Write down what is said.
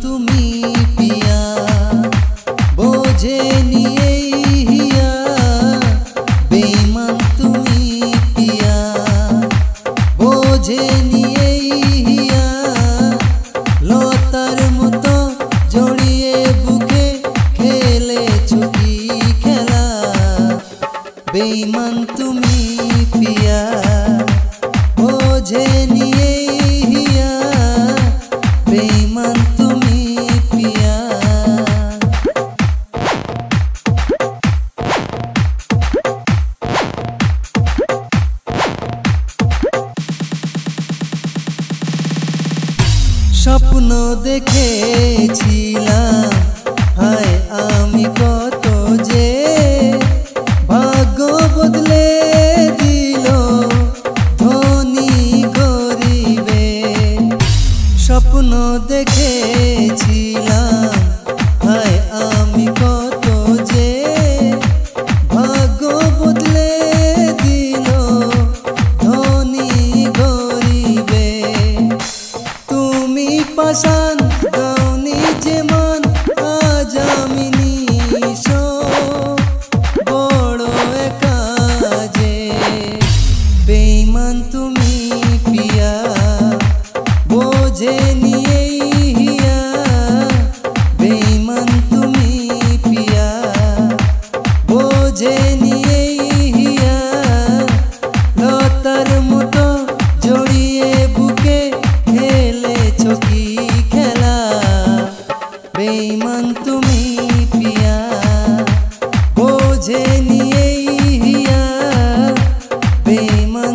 তুমি পিয়া বোঝে নিয়ে হিয়া বেঈমান তুমি পিয়া বোঝে নিয়ে হিয়া লতার মতো জড়িয়ে বুকে খেলেছো কি খেলা বেঈমান তুমি পিয়া বোঝে নিয়ে হিয়া বেঈমান তুমি পিয়া স্বপ্ন দেখেছিলাম হায় আমি কত যে ভাগ্য বদলে দিল ধনী গরিবে স্বপ্ন দেখেছিলাম হায় আমি কত যে ভাগ্য বদলে দিল ধনী গরিবে তুমি পাষাণ গাওনি যেমন আজ আমি নিঃস্ব বড় একা যে বেঈমান তুমি পিয়া বোঝে নিয়ে হিয়া বেঈমান তুমি পিয়া বোঝে নিয়ে হিয়া লতার মতো জড়িয়ে বুকে খেলেছো কি খেলা বেঈমান তুমি পিয়া বোঝে নিয়ে হিয়া বেঈমান